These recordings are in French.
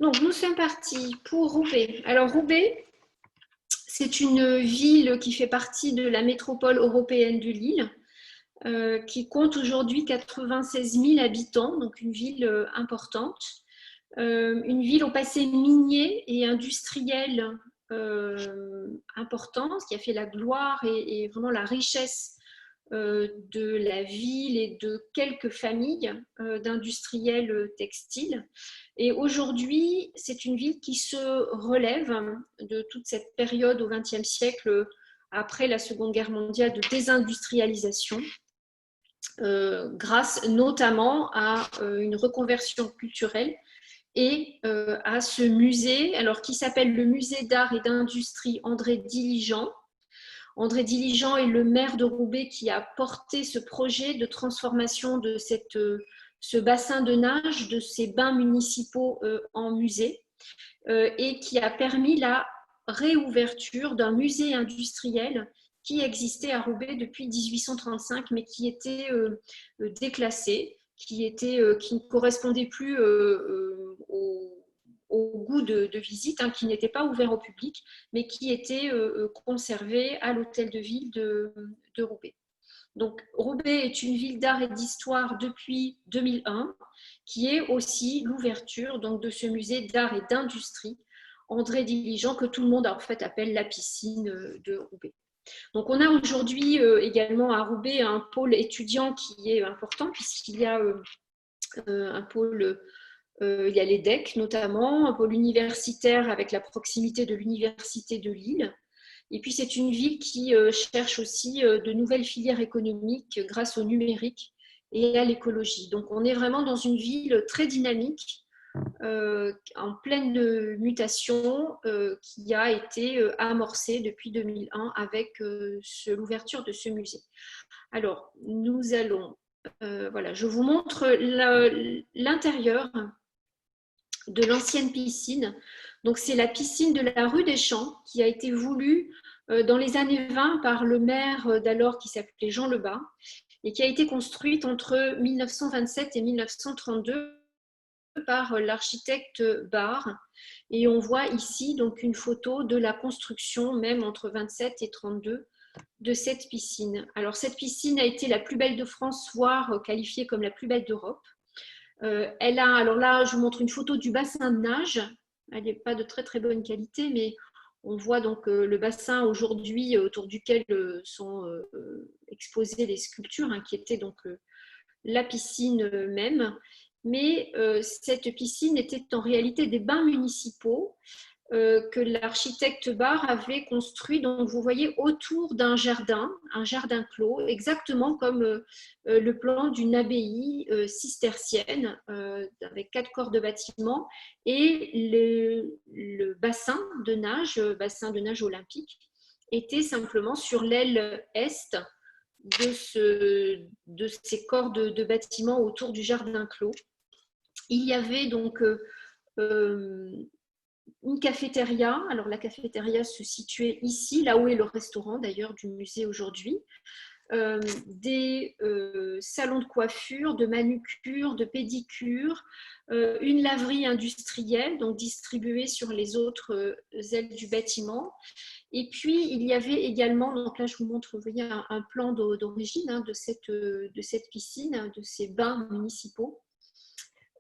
Donc, nous sommes partis pour Roubaix. Alors, Roubaix, c'est une ville qui fait partie de la métropole européenne de Lille, qui compte aujourd'hui 96 000 habitants, donc une ville importante. Une ville au passé minier et industriel important, ce qui a fait la gloire et vraiment la richesse de la ville et de quelques familles d'industriels textiles. Et aujourd'hui, c'est une ville qui se relève de toute cette période au XXe siècle, après la Seconde Guerre mondiale, de désindustrialisation, grâce notamment à une reconversion culturelle et à ce musée, alors qui s'appelle le Musée d'art et d'industrie André Diligent. André Diligent est le maire de Roubaix qui a porté ce projet de transformation de ce bassin de nage, de ces bains municipaux en musée, et qui a permis la réouverture d'un musée industriel qui existait à Roubaix depuis 1835, mais qui était déclassé, qui ne correspondait plus au goût de visite, qui n'était pas ouvert au public, mais qui était conservé à l'hôtel de ville de Roubaix. Donc, Roubaix est une ville d'art et d'histoire depuis 2001, qui est aussi l'ouverture donc, de ce musée d'art et d'industrie André Diligent, que tout le monde en fait appelle la piscine de Roubaix. Donc, on a aujourd'hui également à Roubaix un pôle étudiant qui est important, puisqu'il y a un pôle, il y a l'EDEC notamment, un pôle universitaire avec la proximité de l'Université de Lille. Et puis, c'est une ville qui cherche aussi de nouvelles filières économiques grâce au numérique et à l'écologie. Donc, on est vraiment dans une ville très dynamique, en pleine mutation, qui a été amorcée depuis 2001 avec l'ouverture de ce musée. Alors, nous allons, voilà, je vous montre l'intérieur de l'ancienne piscine. Donc, c'est la piscine de la rue des Champs qui a été voulue dans les années 20 par le maire d'alors qui s'appelait Jean Lebas et qui a été construite entre 1927 et 1932 par l'architecte Barre. Et on voit ici donc une photo de la construction, même entre 27 et 32, de cette piscine. Alors, cette piscine a été la plus belle de France, voire qualifiée comme la plus belle d'Europe. Elle a, alors là, je vous montre une photo du bassin de nage. Elle n'est pas de très très bonne qualité, mais on voit donc le bassin aujourd'hui autour duquel sont exposées les sculptures, qui étaient donc la piscine même. Mais cette piscine était en réalité des bains municipaux que l'architecte Barre avait construit, donc vous voyez, autour d'un jardin, un jardin clos, exactement comme le plan d'une abbaye cistercienne avec 4 corps de bâtiment et le bassin de nage olympique, était simplement sur l'aile est de ces corps de bâtiments autour du jardin clos. Il y avait donc une cafétéria. Alors, la cafétéria se situait ici, là où est le restaurant d'ailleurs du musée aujourd'hui. Des salons de coiffure, de manucure, de pédicure, une laverie industrielle, donc distribuée sur les autres ailes du bâtiment. Et puis, il y avait également, donc là je vous montre, vous voyez, un plan d'origine de cette piscine, de ces bains municipaux.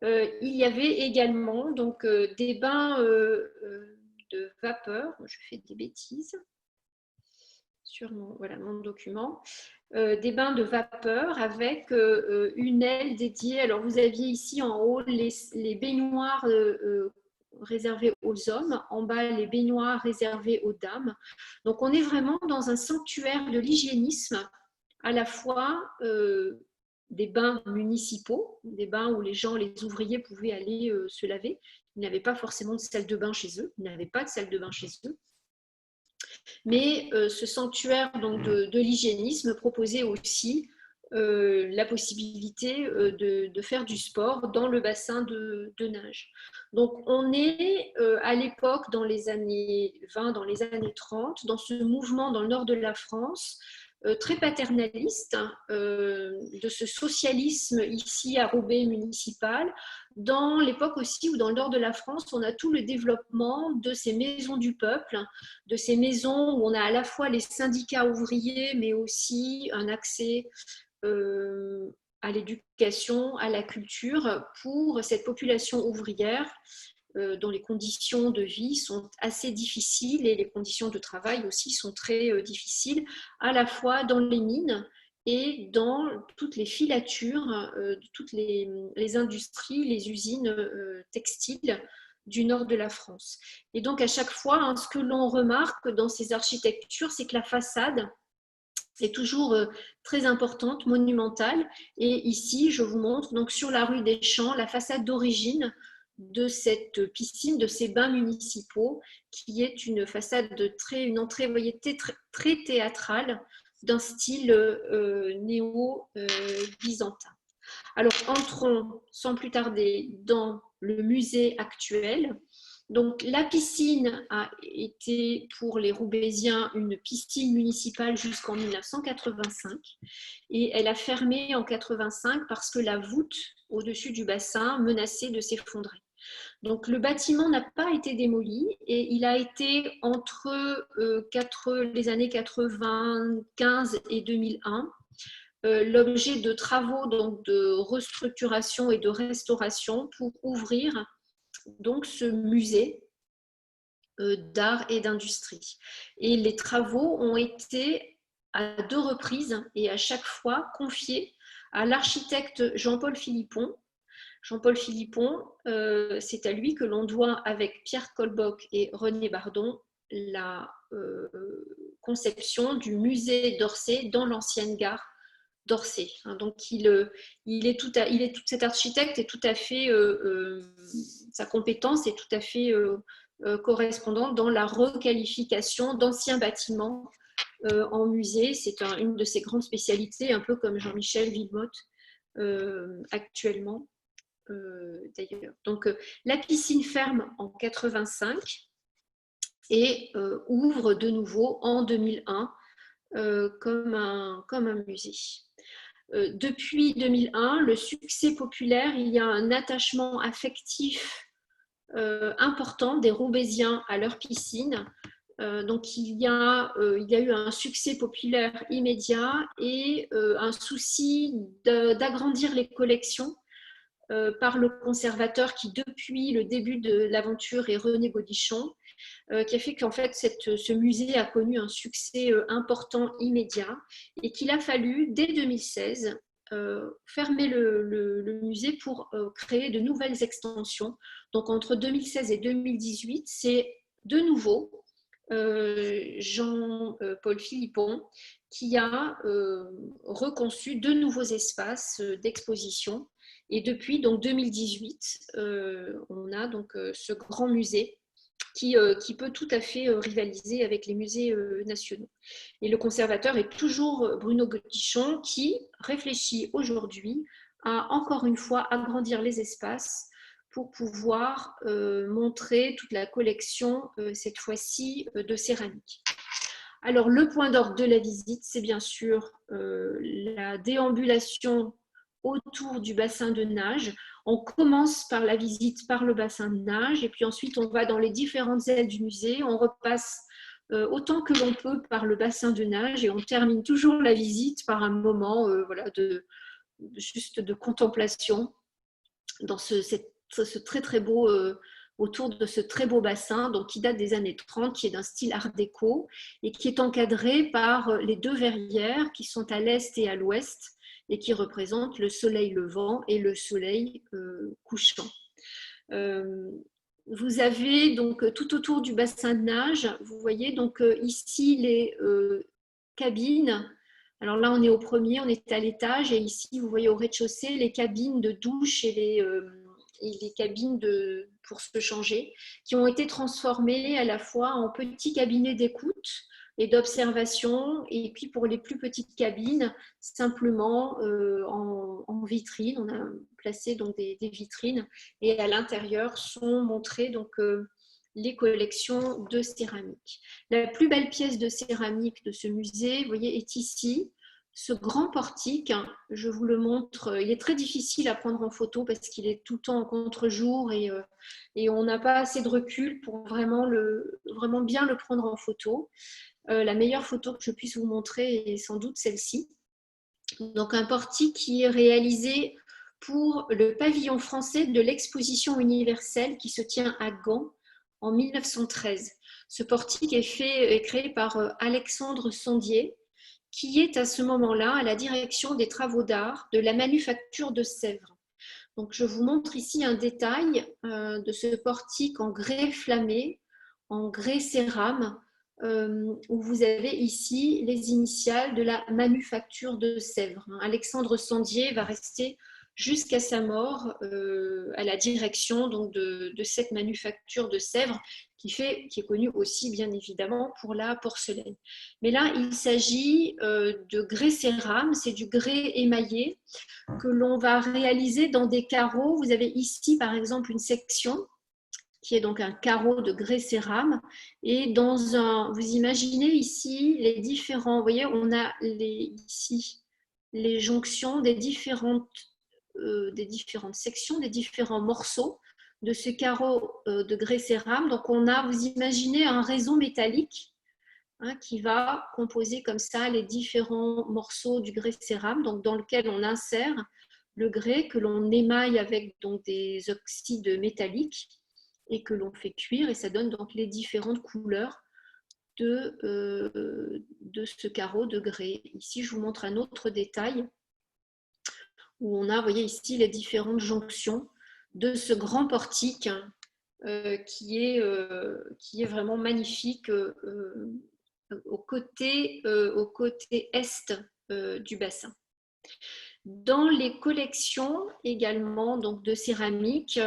Il y avait également donc, des bains de vapeur. Je fais des bêtises sur mon document. Des bains de vapeur avec une aile dédiée. Alors, vous aviez ici en haut les baignoires réservées aux hommes, en bas les baignoires réservées aux dames. Donc, on est vraiment dans un sanctuaire de l'hygiénisme, à la fois des bains municipaux, des bains où les gens, les ouvriers pouvaient aller se laver. Ils n'avaient pas forcément de salle de bain chez eux, ils n'avaient pas de salle de bain chez eux. Mais ce sanctuaire donc, de l'hygiénisme proposait aussi la possibilité de faire du sport dans le bassin de nage. Donc on est à l'époque, dans les années 20, dans les années 30, dans ce mouvement dans le nord de la France, très paternaliste de ce socialisme ici à Roubaix municipal, dans l'époque aussi où dans le nord de la France, on a tout le développement de ces maisons du peuple, de ces maisons où on a à la fois les syndicats ouvriers, mais aussi un accès à l'éducation, à la culture pour cette population ouvrière dont les conditions de vie sont assez difficiles et les conditions de travail aussi sont très difficiles, à la fois dans les mines et dans toutes les filatures de toutes les industries, les usines textiles du nord de la France. Et donc à chaque fois, hein, ce que l'on remarque dans ces architectures, c'est que la façade est toujours très importante, monumentale. Et ici, je vous montre donc sur la rue des Champs la façade d'origine de cette piscine, de ces bains municipaux, qui est une façade une entrée, vous voyez, très théâtrale, d'un style néo-byzantin. Alors, entrons sans plus tarder dans le musée actuel. Donc, la piscine a été pour les Roubaisiens une piscine municipale jusqu'en 1985 et elle a fermé en 85 parce que la voûte au-dessus du bassin menaçait de s'effondrer. Donc, le bâtiment n'a pas été démoli et il a été entre les années 95 et 2001 l'objet de travaux donc, de restructuration et de restauration pour ouvrir donc, ce musée d'art et d'industrie. Et les travaux ont été à 2 reprises et à chaque fois confiés à l'architecte Jean-Paul Philippon. Jean-Paul Philippon, c'est à lui que l'on doit, avec Pierre Colboc et René Bardon, la conception du musée d'Orsay dans l'ancienne gare d'Orsay. Donc, cet architecte est tout à fait, sa compétence est tout à fait correspondante dans la requalification d'anciens bâtiments en musée. C'est une de ses grandes spécialités, un peu comme Jean-Michel Villemotte actuellement. D'ailleurs. Donc, la piscine ferme en 85 et ouvre de nouveau en 2001 comme un musée. Depuis 2001, le succès populaire, il y a un attachement affectif important des Roubaisiens à leur piscine. Donc il y a eu un succès populaire immédiat et un souci d'agrandir les collections par le conservateur qui, depuis le début de l'aventure, est René Gaudichon, qui a fait qu'en fait ce musée a connu un succès important immédiat et qu'il a fallu, dès 2016, fermer le musée pour créer de nouvelles extensions. Donc entre 2016 et 2018, c'est de nouveau Jean-Paul Philippon qui a reconçu de nouveaux espaces d'exposition. Et depuis donc 2018, on a donc ce grand musée qui peut tout à fait rivaliser avec les musées nationaux. Et le conservateur est toujours Bruno Gaudichon qui réfléchit aujourd'hui à encore une fois agrandir les espaces pour pouvoir montrer toute la collection, cette fois-ci, de céramique. Alors, le point d'ordre de la visite, c'est bien sûr la déambulation autour du bassin de nage. On commence par la visite par le bassin de nage et puis ensuite on va dans les différentes ailes du musée. On repasse autant que l'on peut par le bassin de nage et on termine toujours la visite par un moment juste de contemplation dans ce très très beau autour de ce très beau bassin donc, qui date des années 30, qui est d'un style art déco et qui est encadré par les 2 verrières qui sont à l'est et à l'ouest et qui représentent le soleil levant et le soleil couchant. Vous avez donc tout autour du bassin de nage, vous voyez donc ici les cabines. Alors là, on est au premier, on est à l'étage et ici, vous voyez au rez-de-chaussée les cabines de douche et les cabines pour se changer qui ont été transformées à la fois en petits cabinets d'écoute et d'observation et puis pour les plus petites cabines, simplement en vitrine. On a placé donc des vitrines et à l'intérieur sont montrés donc les collections de céramique. La plus belle pièce de céramique de ce musée, vous voyez, est ici. Ce grand portique, je vous le montre, il est très difficile à prendre en photo parce qu'il est tout le temps en contre-jour et on n'a pas assez de recul pour vraiment bien le prendre en photo. La meilleure photo que je puisse vous montrer est sans doute celle-ci. Donc un portique qui est réalisé pour le pavillon français de l'exposition universelle qui se tient à Gand en 1913. Ce portique est créé par Alexandre Sondier, qui est à ce moment-là à la direction des travaux d'art de la manufacture de Sèvres. Donc, je vous montre ici un détail de ce portique en grès flammé, en grès cérame, où vous avez ici les initiales de la manufacture de Sèvres. Alexandre Sondier va rester jusqu'à sa mort à la direction donc, de cette manufacture de Sèvres qui est connue aussi bien évidemment pour la porcelaine. Mais là, il s'agit de grès cérame, c'est du grès émaillé que l'on va réaliser dans des carreaux. Vous avez ici par exemple une section qui est donc un carreau de grès cérame et vous imaginez ici les différents, vous voyez, on a ici les jonctions des différentes sections, des différents morceaux de ce carreau de grès cérame. Donc on a, vous imaginez un réseau métallique qui va composer comme ça les différents morceaux du grès cérame, donc dans lequel on insère le grès que l'on émaille avec donc, des oxydes métalliques et que l'on fait cuire et ça donne donc les différentes couleurs de ce carreau de grès. Ici, je vous montre un autre détail où on a, vous voyez ici, les différentes jonctions de ce grand portique qui est vraiment magnifique au côté est du bassin. Dans les collections également donc de céramique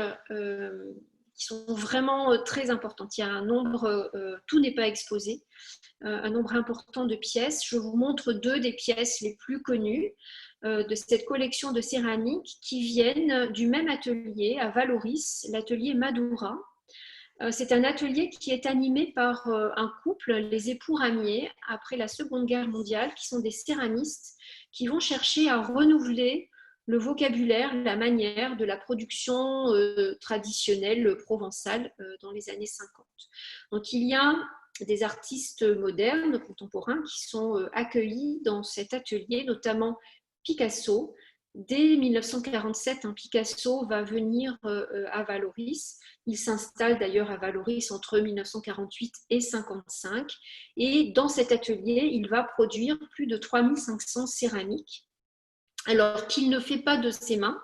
qui sont vraiment très importantes, il y a un nombre, tout n'est pas exposé, un nombre important de pièces. Je vous montre deux des pièces les plus connues de cette collection de céramique qui viennent du même atelier à Valoris, l'atelier Madura. C'est un atelier qui est animé par un couple, les époux Ramier, après la Seconde Guerre mondiale, qui sont des céramistes qui vont chercher à renouveler le vocabulaire, la manière de la production traditionnelle provençale dans les années 50. Donc il y a des artistes modernes, contemporains, qui sont accueillis dans cet atelier, notamment Picasso. Dès 1947, Picasso va venir à Valoris. Il s'installe d'ailleurs à Valoris entre 1948 et 1955. Et dans cet atelier, il va produire plus de 3500 céramiques. Alors qu'il ne fait pas de ses mains,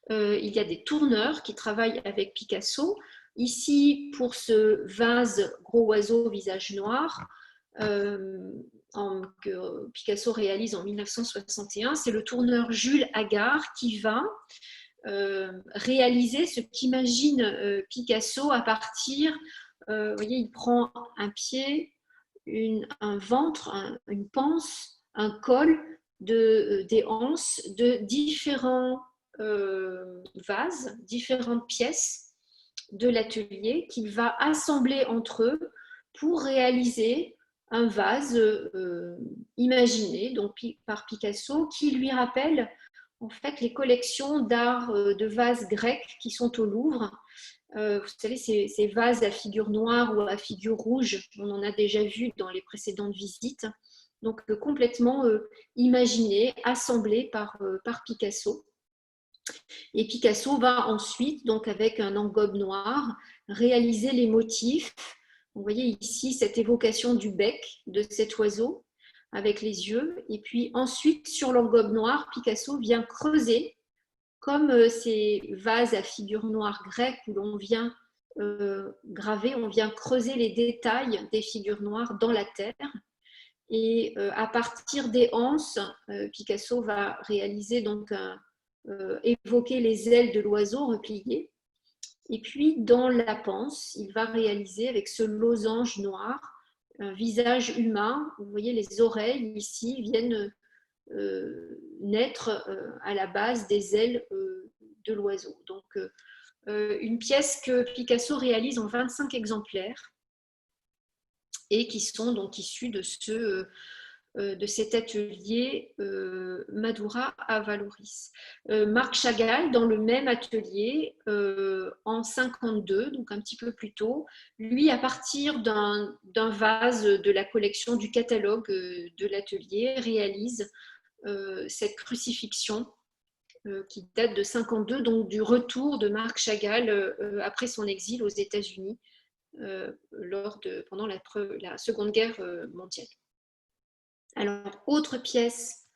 il y a des tourneurs qui travaillent avec Picasso. Ici, pour ce vase gros oiseau visage noir, que Picasso réalise en 1961, c'est le tourneur Jules Agard qui va réaliser ce qu'imagine Picasso à partir, vous voyez, il prend un pied, un ventre, une panse, un col, des anses, de différents vases, différentes pièces de l'atelier qu'il va assembler entre eux pour réaliser un vase imaginé donc, par Picasso qui lui rappelle en fait les collections d'art de vases grecs qui sont au Louvre. Vous savez, ces vases à figure noire ou à figure rouge, on en a déjà vu dans les précédentes visites, donc complètement imaginés, assemblés par Picasso. Et Picasso va ensuite, donc avec un engobe noir, réaliser les motifs. Vous voyez ici cette évocation du bec de cet oiseau avec les yeux. Et puis ensuite, sur l'engobe noir, Picasso vient creuser, comme ces vases à figure noire grecque où l'on vient graver, on vient creuser les détails des figures noires dans la terre. Et à partir des anses, Picasso va réaliser donc évoquer les ailes de l'oiseau repliées. Et puis, dans la panse, il va réaliser avec ce losange noir un visage humain. Vous voyez, les oreilles ici viennent naître à la base des ailes de l'oiseau. Donc, une pièce que Picasso réalise en 25 exemplaires et qui sont donc issus de cet atelier Madura à Valoris. Marc Chagall, dans le même atelier, en 52, donc un petit peu plus tôt, lui, à partir d'un vase de la collection du catalogue de l'atelier, réalise cette crucifixion qui date de 52, donc du retour de Marc Chagall après son exil aux États-Unis pendant la Seconde Guerre mondiale. Alors, autre pièce,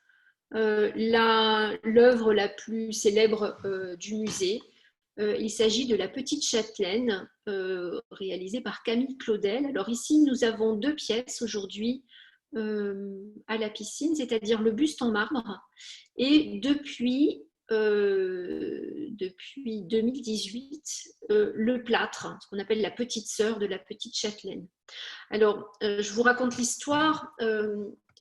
l'œuvre la plus célèbre du musée, il s'agit de la Petite Châtelaine, réalisée par Camille Claudel. Alors ici, nous avons deux pièces aujourd'hui à la piscine, c'est-à-dire le buste en marbre, et depuis 2018, le plâtre, ce qu'on appelle la petite sœur de la Petite Châtelaine. Alors, je vous raconte l'histoire.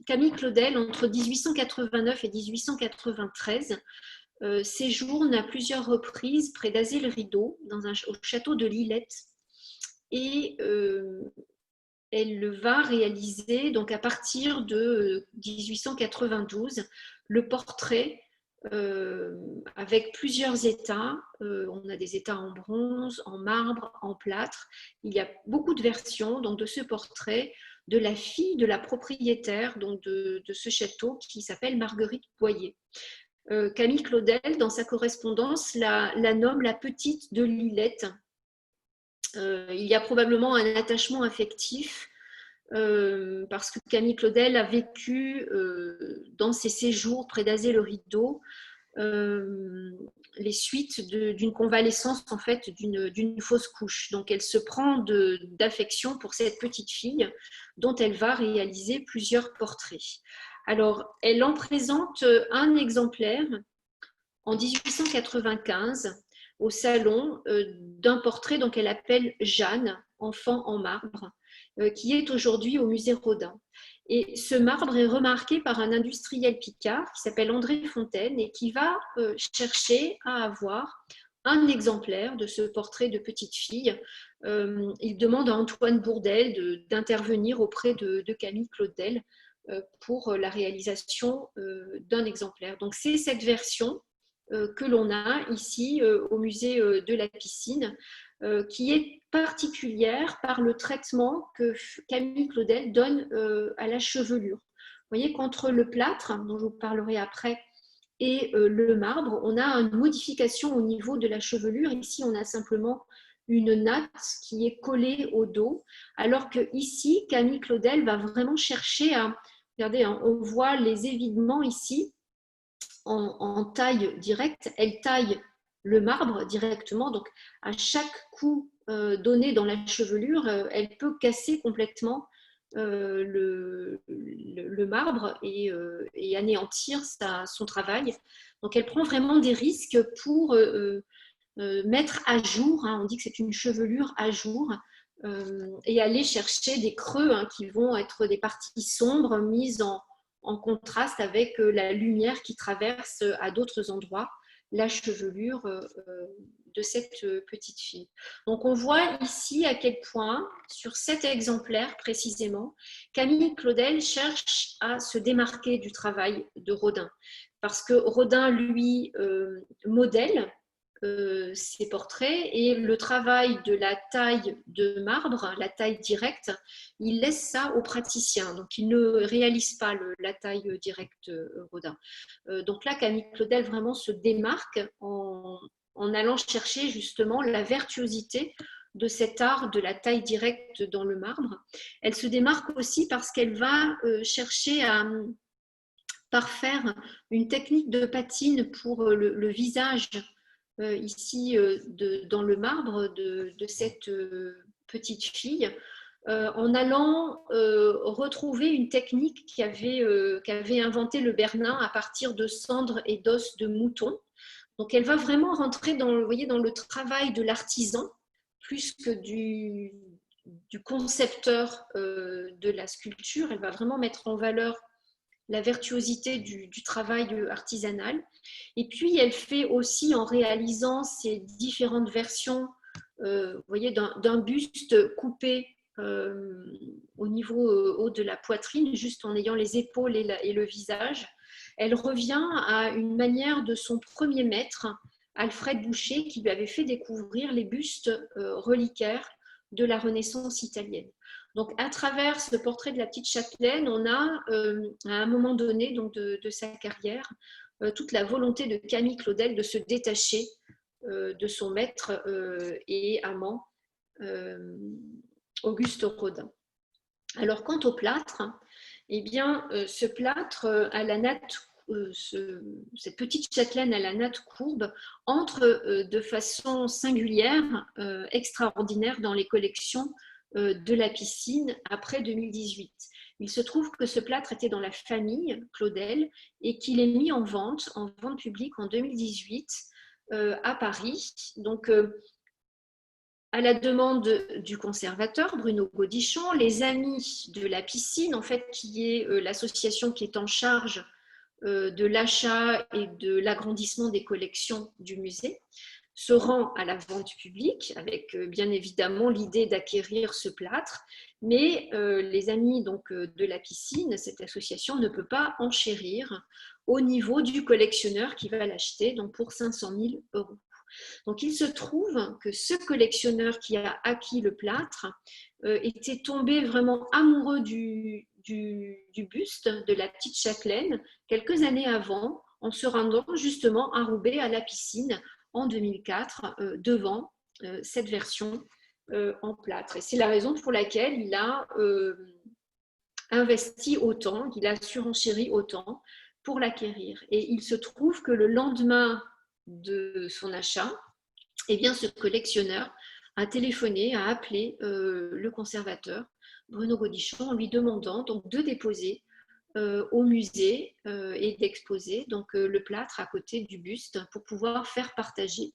Camille Claudel, entre 1889 et 1893, séjourne à plusieurs reprises près d'Azay-le-Rideau, au château de Lillette, et elle va réaliser, donc à partir de 1892, le portrait avec plusieurs états. On a des états en bronze, en marbre, en plâtre. Il y a beaucoup de versions donc, de ce portrait de la fille de la propriétaire donc de ce château qui s'appelle Marguerite Boyer. Camille Claudel, dans sa correspondance, la nomme la petite de Lillette. Il y a probablement un attachement affectif parce que Camille Claudel a vécu dans ses séjours près d'Azay-le-Rideau les suites d'une convalescence en fait d'une fausse couche. Donc elle se prend d'affection pour cette petite fille dont elle va réaliser plusieurs portraits. Alors elle en présente un exemplaire en 1895 au salon d'un portrait qu'elle appelle Jeanne, enfant en marbre, qui est aujourd'hui au musée Rodin. Et ce marbre est remarqué par un industriel picard qui s'appelle André Fontaine et qui va chercher à avoir un exemplaire de ce portrait de petite fille. Il demande à Antoine Bourdelle d'intervenir auprès de Camille Claudel pour la réalisation d'un exemplaire. Donc c'est cette version que l'on a ici au musée de la piscine, qui est particulière par le traitement que Camille Claudel donne à la chevelure. Vous voyez qu'entre le plâtre, dont je vous parlerai après, et le marbre, on a une modification au niveau de la chevelure. Ici, on a simplement une natte qui est collée au dos, alors que ici, Camille Claudel va vraiment chercher à... Regardez, hein, on voit les évidements ici, en taille directe, elle taille le marbre directement, donc à chaque coup donné dans la chevelure, elle peut casser complètement le marbre et anéantir son travail. Donc elle prend vraiment des risques pour mettre à jour, hein, on dit que c'est une chevelure à jour, et aller chercher des creux qui vont être des parties sombres mises en contraste avec la lumière qui traverse à d'autres endroits la chevelure de cette petite fille. Donc on voit ici à quel point, sur cet exemplaire précisément, Camille Claudel cherche à se démarquer du travail de Rodin. Parce que Rodin, lui, modèle ces portraits et le travail de la taille de marbre, la taille directe, il laisse ça aux praticiens. Donc, il ne réalise pas la taille directe Rodin. Donc là, Camille Claudel vraiment se démarque en allant chercher justement la virtuosité de cet art de la taille directe dans le marbre. Elle se démarque aussi parce qu'elle va chercher à parfaire une technique de patine pour le visage ici dans le marbre de cette petite fille, en allant retrouver une technique qu'avait inventée le Bernin à partir de cendres et d'os de mouton. Donc elle va vraiment rentrer dans le travail de l'artisan plus que du concepteur de la sculpture. Elle va vraiment mettre en valeur la virtuosité du travail artisanal. Et puis, elle fait aussi, en réalisant ces différentes versions, vous voyez, d'un buste coupé au niveau haut de la poitrine, juste en ayant les épaules et le visage, elle revient à une manière de son premier maître, Alfred Boucher, qui lui avait fait découvrir les bustes reliquaires de la Renaissance italienne. Donc, à travers ce portrait de la petite Châtelaine, on a, à un moment donné donc de sa carrière, toute la volonté de Camille Claudel de se détacher de son maître et amant, Auguste Rodin. Alors, quant au plâtre, eh bien, ce plâtre à la natte, cette petite châtelaine à la natte courbe, entre de façon singulière, extraordinaire dans les collections de la piscine après 2018. Il se trouve que ce plâtre était dans la famille Claudel et qu'il est mis en vente publique en 2018 à Paris. Donc, à la demande du conservateur Bruno Godichon, les Amis de la piscine, en fait, qui est l'association qui est en charge de l'achat et de l'agrandissement des collections du musée, se rend à la vente publique avec bien évidemment l'idée d'acquérir ce plâtre, mais les Amis donc, de la piscine, cette association ne peut pas enchérir au niveau du collectionneur qui va l'acheter, donc pour 500 000 euros. Donc, il se trouve que ce collectionneur qui a acquis le plâtre était tombé vraiment amoureux du buste de la petite Châtelaine quelques années avant, en se rendant justement à Roubaix à la piscine en 2004 devant cette version en plâtre. Et c'est la raison pour laquelle il a investi autant, il a surenchéri autant pour l'acquérir. Et il se trouve que le lendemain de son achat, eh bien, ce collectionneur a téléphoné, a appelé le conservateur Bruno Godichon en lui demandant donc de déposer au musée et d'exposer donc le plâtre à côté du buste pour pouvoir faire partager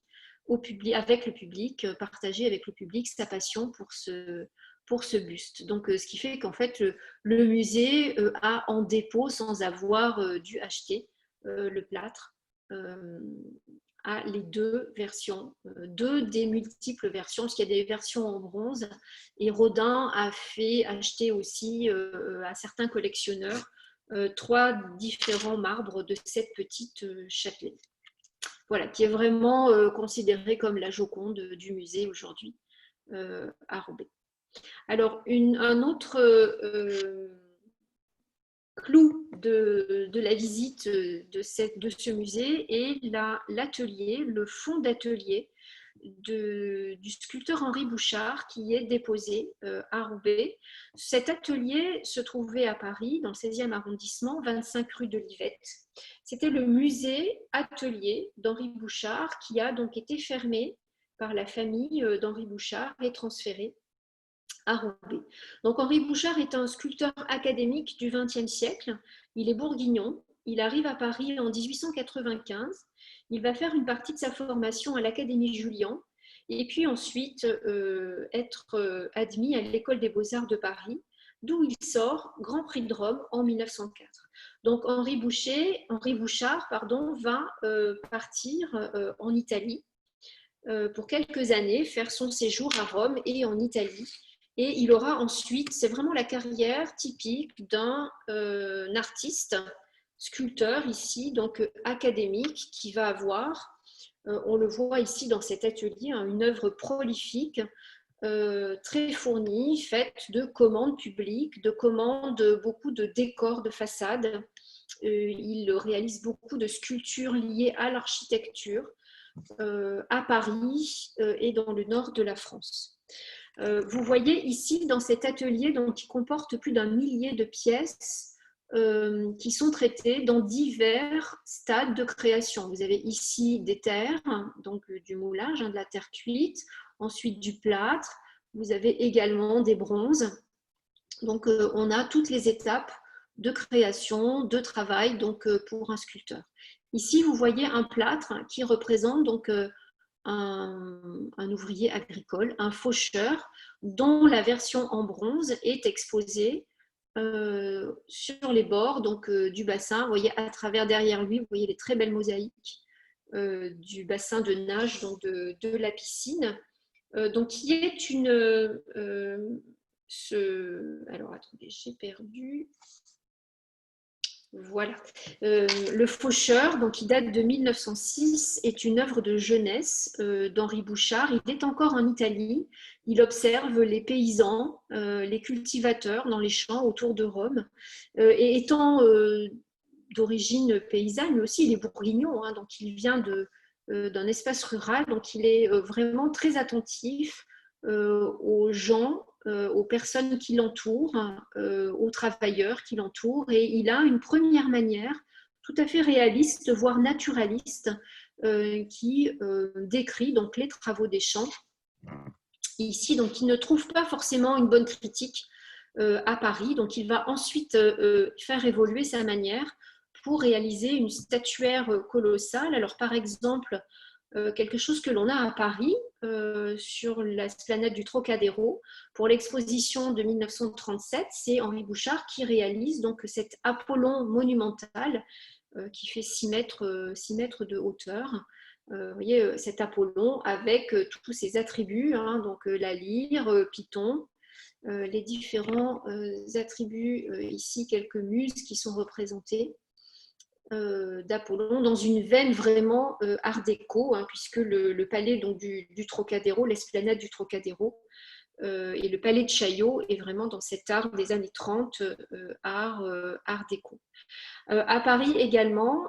au public, avec le public, partager avec le public sa passion pour ce buste. Donc, ce qui fait qu'en fait, le musée a en dépôt, sans avoir dû acheter le plâtre, à les deux versions, deux des multiples versions, parce qu'il y a des versions en bronze, et Rodin a fait acheter aussi à certains collectionneurs 3 différents marbres de cette petite Châtelaine. Voilà, qui est vraiment considérée comme la Joconde du musée aujourd'hui à Roubaix. Alors, un autre clou de la visite de ce musée est l'atelier, le fond d'atelier du sculpteur Henri Bouchard qui est déposé à Roubaix. Cet atelier se trouvait à Paris, dans le 16e arrondissement, 25 rue de Livette. C'était le musée atelier d'Henri Bouchard qui a donc été fermé par la famille d'Henri Bouchard et transféré à Roubaix. Donc Henri Bouchard est un sculpteur académique du XXe siècle. Il est bourguignon. Il arrive à Paris en 1895. Il va faire une partie de sa formation à l'Académie Julian et puis ensuite être admis à l'École des Beaux-Arts de Paris, d'où il sort Grand Prix de Rome en 1904. Donc Henri Bouchard va partir en Italie pour quelques années, faire son séjour à Rome et en Italie. Et il aura ensuite, c'est vraiment la carrière typique d'un artiste, sculpteur ici, donc académique, qui va avoir, on le voit ici dans cet atelier, une œuvre prolifique, très fournie, faite de commandes publiques, de commandes, beaucoup de décors de façade. Il réalise beaucoup de sculptures liées à l'architecture à Paris et dans le nord de la France. Vous voyez ici dans cet atelier donc, qui comporte plus d'1 millier de pièces qui sont traitées dans divers stades de création. Vous avez ici des terres, donc du moulage, de la terre cuite, ensuite du plâtre, vous avez également des bronzes. Donc on a toutes les étapes de création, de travail donc, pour un sculpteur. Ici, vous voyez un plâtre qui représente donc un ouvrier agricole, un faucheur, dont la version en bronze est exposée sur les bords donc, du bassin. Vous voyez à travers derrière lui, vous voyez les très belles mosaïques du bassin de nage donc de la piscine. Donc qui est une... alors attendez, j'ai perdu... Voilà. Le Faucheur, donc, qui date de 1906, est une œuvre de jeunesse d'Henri Bouchard. Il est encore en Italie. Il observe les paysans, les cultivateurs dans les champs autour de Rome. Et étant d'origine paysanne, mais aussi il est bourguignon, hein, donc il vient d'un espace rural, donc il est vraiment très attentif aux gens, aux personnes qui l'entourent, aux travailleurs qui l'entourent, et il a une première manière tout à fait réaliste, voire naturaliste, qui décrit donc les travaux des champs. Ici, donc, il ne trouve pas forcément une bonne critique à Paris, donc il va ensuite faire évoluer sa manière pour réaliser une statuaire colossale. Alors, par exemple, quelque chose que l'on a à Paris, sur l'esplanade du Trocadéro, pour l'exposition de 1937, c'est Henri Bouchard qui réalise donc cet Apollon monumental qui fait 6 mètres de hauteur. Vous voyez cet Apollon avec tous ses attributs, hein, donc la lyre, Python, les différents attributs, ici quelques muses qui sont représentées d'Apollon dans une veine vraiment art déco, hein, puisque le palais donc, du Trocadéro, l'esplanade du Trocadéro et le palais de Chaillot est vraiment dans cet art des années 30, art déco. À Paris également,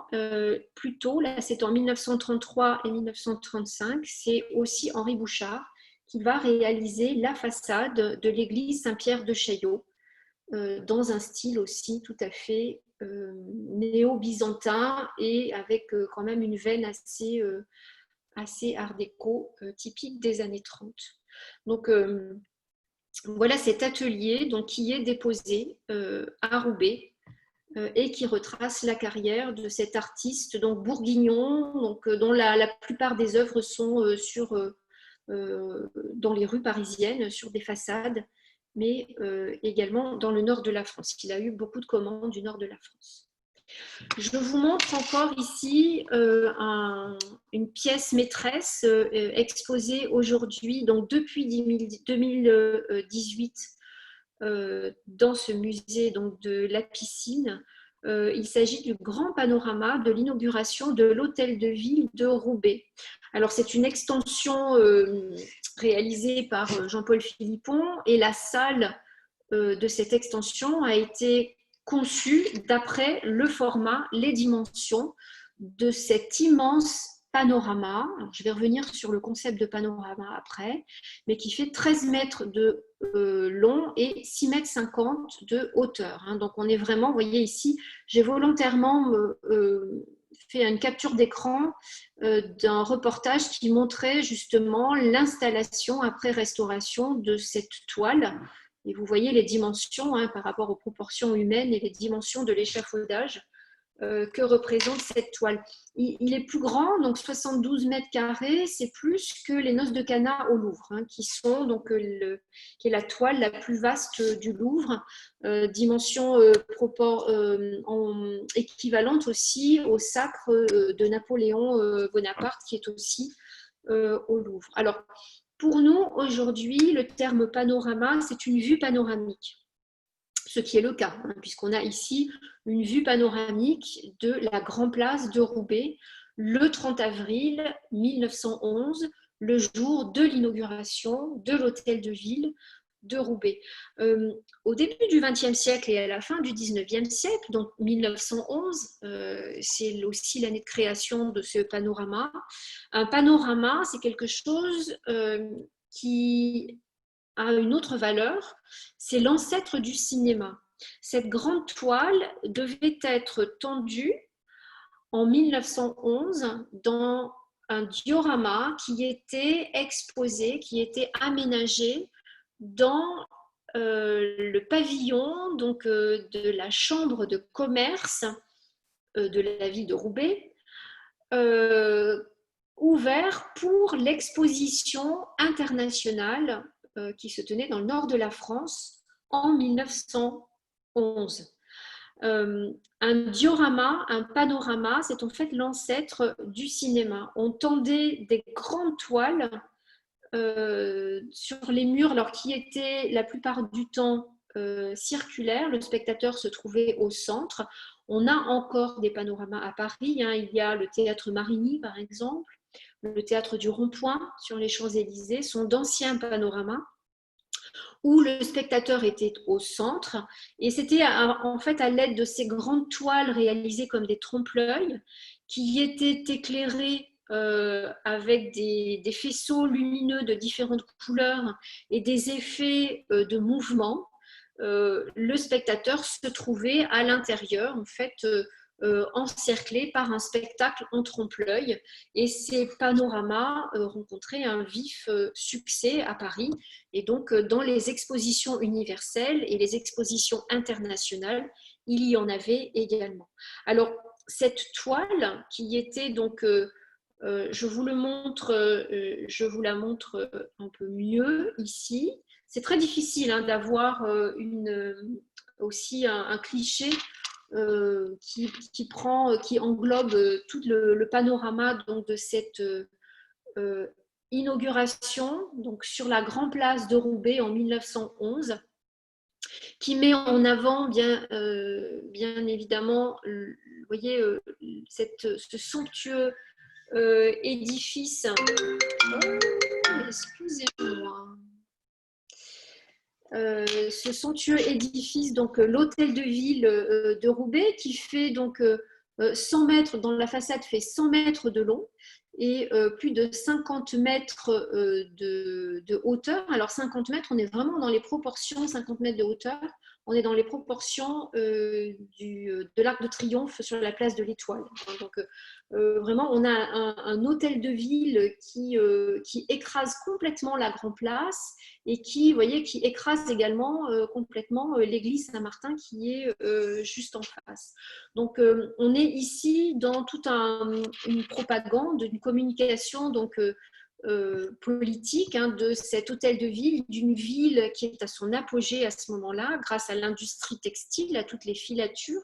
plus tôt, là c'est en 1933 et 1935, c'est aussi Henri Bouchard qui va réaliser la façade de l'église Saint-Pierre de Chaillot, dans un style aussi tout à fait néo-byzantin et avec quand même une veine assez art déco typique des années 30. Donc voilà cet atelier donc, qui est déposé à Roubaix et qui retrace la carrière de cet artiste donc, bourguignon, donc, dont la plupart des œuvres sont dans les rues parisiennes, sur des façades, mais également dans le nord de la France. Il a eu beaucoup de commandes du nord de la France. Je vous montre encore ici une pièce maîtresse exposée aujourd'hui, donc depuis 2018, dans ce musée donc, de la piscine. Il s'agit du grand panorama de l'inauguration de l'hôtel de ville de Roubaix. Alors c'est une extension réalisée par Jean-Paul Philippon et la salle de cette extension a été conçue d'après le format, les dimensions de cet immense panorama. Alors, je vais revenir sur le concept de panorama après, mais qui fait 13 mètres de long et 6 mètres 50 de hauteur. Hein. Donc on est vraiment, vous voyez ici, j'ai volontairement fait une capture d'écran d'un reportage qui montrait justement l'installation après restauration de cette toile. Et vous voyez les dimensions hein, par rapport aux proportions humaines et les dimensions de l'échafaudage que représente cette toile. Il est plus grand, donc 72 mètres carrés, c'est plus que les Noces de Cana au Louvre, hein, qui sont donc qui est la toile la plus vaste du Louvre, dimension équivalente aussi au sacre de Napoléon Bonaparte, qui est aussi au Louvre. Alors, pour nous, aujourd'hui, le terme panorama, c'est une vue panoramique. Ce qui est le cas, hein, puisqu'on a ici une vue panoramique de la Grand Place de Roubaix le 30 avril 1911, le jour de l'inauguration de l'hôtel de ville de Roubaix. Au début du XXe siècle et à la fin du XIXe siècle, donc 1911, c'est aussi l'année de création de ce panorama. Un panorama, c'est quelque chose qui a une autre valeur, c'est l'ancêtre du cinéma. Cette grande toile devait être tendue en 1911 dans un diorama qui était exposé, qui était aménagé dans le pavillon donc, de la chambre de commerce de la ville de Roubaix, ouvert pour l'exposition internationale qui se tenait dans le nord de la France en 1911. Un diorama, un panorama, c'est en fait l'ancêtre du cinéma. On tendait des grandes toiles sur les murs, alors qui étaient la plupart du temps circulaires. Le spectateur se trouvait au centre. On a encore des panoramas à Paris. Hein. Il y a le théâtre Marigny, par exemple, le théâtre du Rond-Point sur les Champs-Élysées, sont d'anciens panoramas où le spectateur était au centre. Et c'était en fait à l'aide de ces grandes toiles réalisées comme des trompe-l'œil qui étaient éclairées avec des faisceaux lumineux de différentes couleurs et des effets de mouvement. Le spectateur se trouvait à l'intérieur, en fait, encerclé par un spectacle en trompe-l'œil. Et ces panoramas rencontraient un vif succès à Paris. Et donc, dans les expositions universelles et les expositions internationales, il y en avait également. Alors, cette toile qui était donc... je vous la montre un peu mieux ici. C'est très difficile hein, d'avoir aussi un cliché qui englobe tout le panorama donc, de cette inauguration donc, sur la Grande Place de Roubaix en 1911, qui met en avant bien évidemment, vous voyez, ce somptueux édifice. Excusez-moi. Ce somptueux édifice, donc l'hôtel de ville de Roubaix, qui fait donc 100 mètres, dans la façade fait 100 mètres de long et plus de 50 mètres de hauteur. Alors 50 mètres, on est vraiment dans les proportions, 50 mètres de hauteur, on est dans les proportions de l'Arc de Triomphe sur la place de l'Étoile. Donc vraiment, on a un hôtel de ville qui écrase complètement la Grande Place et qui, vous voyez, qui écrase également complètement l'église Saint-Martin qui est juste en face. Donc, on est ici dans toute une propagande, une communication donc, politique hein, de cet hôtel de ville, d'une ville qui est à son apogée à ce moment-là, grâce à l'industrie textile, à toutes les filatures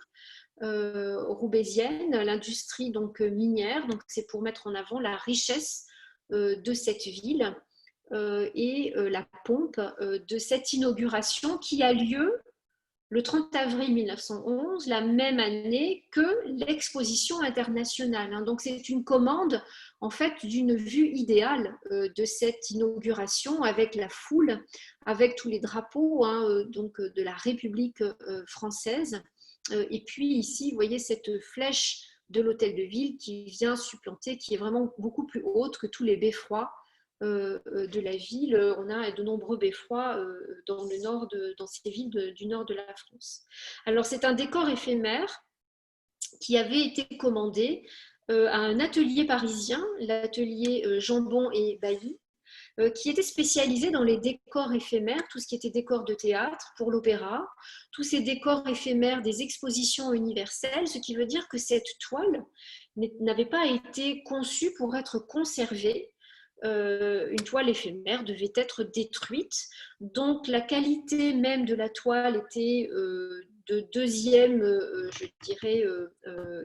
roubaisiennes, l'industrie donc minière. Donc, c'est pour mettre en avant la richesse de cette ville et la pompe de cette inauguration qui a lieu le 30 avril 1911, la même année que l'exposition internationale. Hein. Donc c'est une commande en fait d'une vue idéale de cette inauguration avec la foule, avec tous les drapeaux hein, donc, de la République française. Et puis ici, vous voyez cette flèche de l'hôtel de ville qui vient supplanter, qui est vraiment beaucoup plus haute que tous les beffrois de la ville. On a de nombreux beffrois dans le nord dans ces villes du nord de la France. Alors c'est un décor éphémère qui avait été commandé à un atelier parisien, l'atelier Jambon et Bailly, qui était spécialisé dans les décors éphémères, tout ce qui était décor de théâtre pour l'opéra, tous ces décors éphémères des expositions universelles, ce qui veut dire que cette toile n'avait pas été conçue pour être conservée. Une toile éphémère devait être détruite. Donc la qualité même de la toile était de deuxième, je dirais,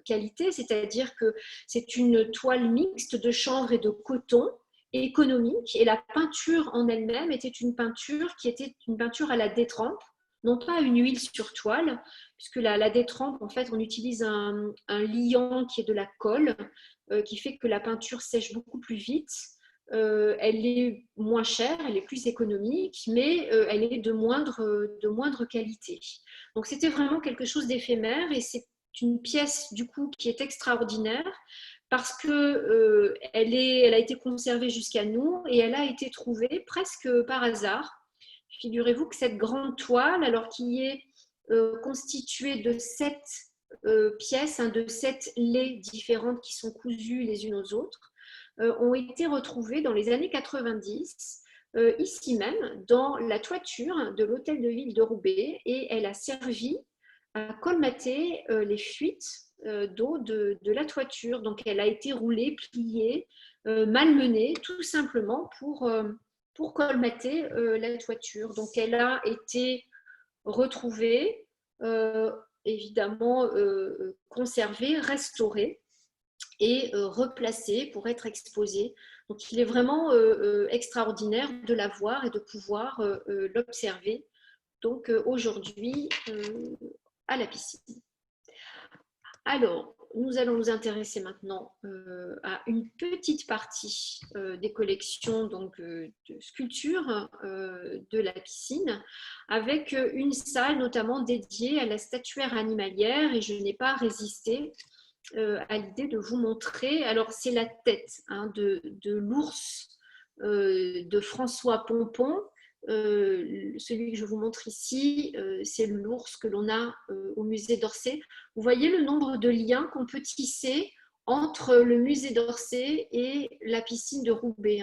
qualité, c'est-à-dire que c'est une toile mixte de chanvre et de coton économique et la peinture en elle-même était une peinture qui était une peinture à la détrempe, non pas une huile sur toile, puisque la détrempe, en fait, on utilise un liant qui est de la colle, qui fait que la peinture sèche beaucoup plus vite. Elle est moins chère, elle est plus économique, mais elle est de moindre qualité. Donc c'était vraiment quelque chose d'éphémère et c'est une pièce du coup qui est extraordinaire parce que elle a été conservée jusqu'à nous et elle a été trouvée presque par hasard. Figurez-vous que cette grande toile, alors qui est constituée de 7 pièces, hein, de 7 laies différentes qui sont cousues les unes aux autres, ont été retrouvées dans les années 90, ici même, dans la toiture de l'hôtel de ville de Roubaix, et elle a servi à colmater les fuites d'eau de la toiture. Donc elle a été roulée, pliée, malmenée, tout simplement pour colmater la toiture. Donc elle a été retrouvée, évidemment conservé, restauré et replacé pour être exposé. Donc il est vraiment extraordinaire de la voir et de pouvoir l'observer. Donc aujourd'hui à la piscine. Alors, nous allons nous intéresser maintenant à une petite partie des collections donc, de sculptures de la piscine, avec une salle notamment dédiée à la statuaire animalière, et je n'ai pas résisté à l'idée de vous montrer. Alors, c'est la tête de l'ours de François Pompon. Celui que je vous montre ici, c'est l'ours que l'on a au musée d'Orsay. Vous voyez le nombre de liens qu'on peut tisser entre le musée d'Orsay et la piscine de Roubaix.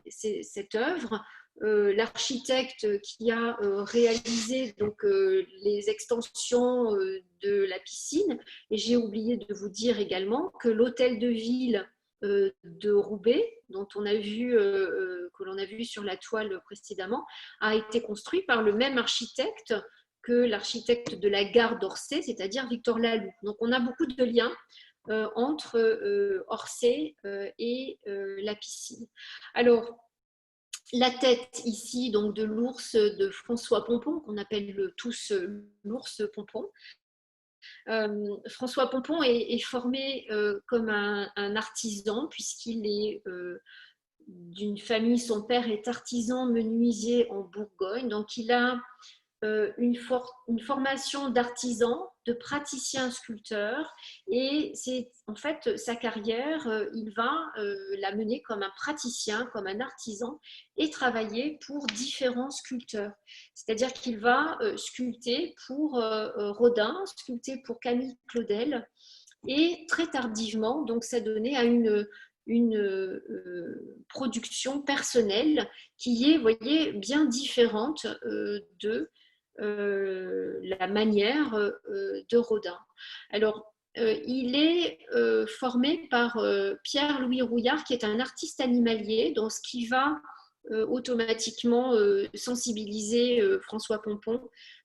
Cette œuvre, l'architecte qui a réalisé donc, les extensions de la piscine, et j'ai oublié de vous dire également que l'hôtel de ville de Roubaix, dont on a vu, que l'on a vu sur la toile précédemment, a été construit par le même architecte que l'architecte de la gare d'Orsay, c'est-à-dire Victor Laloux. Donc on a beaucoup de liens entre Orsay et la piscine. Alors, la tête ici donc de l'ours de François Pompon, qu'on appelle tous l'ours Pompon. François Pompon est formé comme un artisan, puisqu'il est d'une famille, son père est artisan menuisier en Bourgogne, donc il a une formation d'artisan, de praticien sculpteur, et c'est en fait sa carrière, il va la mener comme un praticien, comme un artisan, et travailler pour différents sculpteurs. C'est-à-dire qu'il va sculpter pour Rodin, sculpter pour Camille Claudel, et très tardivement, donc ça donnait à une production personnelle qui est, vous voyez, bien différente de la manière de Rodin. Alors, il est formé par Pierre-Louis Rouillard, qui est un artiste animalier, donc ce qui va automatiquement sensibiliser François Pompon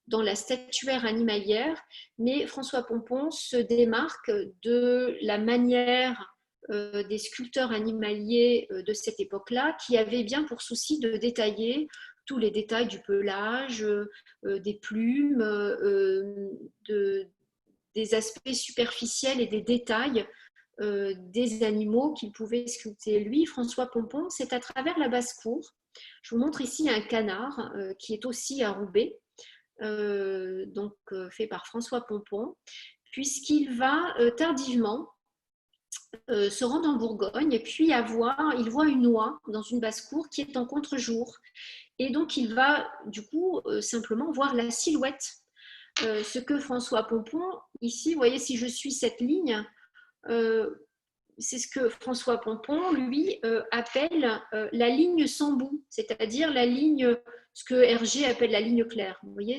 dans la statuaire animalière. Mais François Pompon se démarque de la manière des sculpteurs animaliers de cette époque-là, qui avaient bien pour souci de détailler tous les détails du pelage, des plumes, des aspects superficiels et des détails des animaux qu'il pouvait sculpter. Lui, François Pompon, c'est à travers la basse-cour. Je vous montre ici un canard qui est aussi à Roubaix, donc fait par François Pompon, puisqu'il va tardivement se rendre en Bourgogne, et puis il voit une oie dans une basse-cour qui est en contre-jour. Et donc, il va du coup simplement voir la silhouette. Ce que François Pompon, ici, vous voyez, si je suis cette ligne, c'est ce que François Pompon, lui, appelle la ligne sans bout, c'est-à-dire la ligne, ce que Hergé appelle la ligne claire. Vous voyez,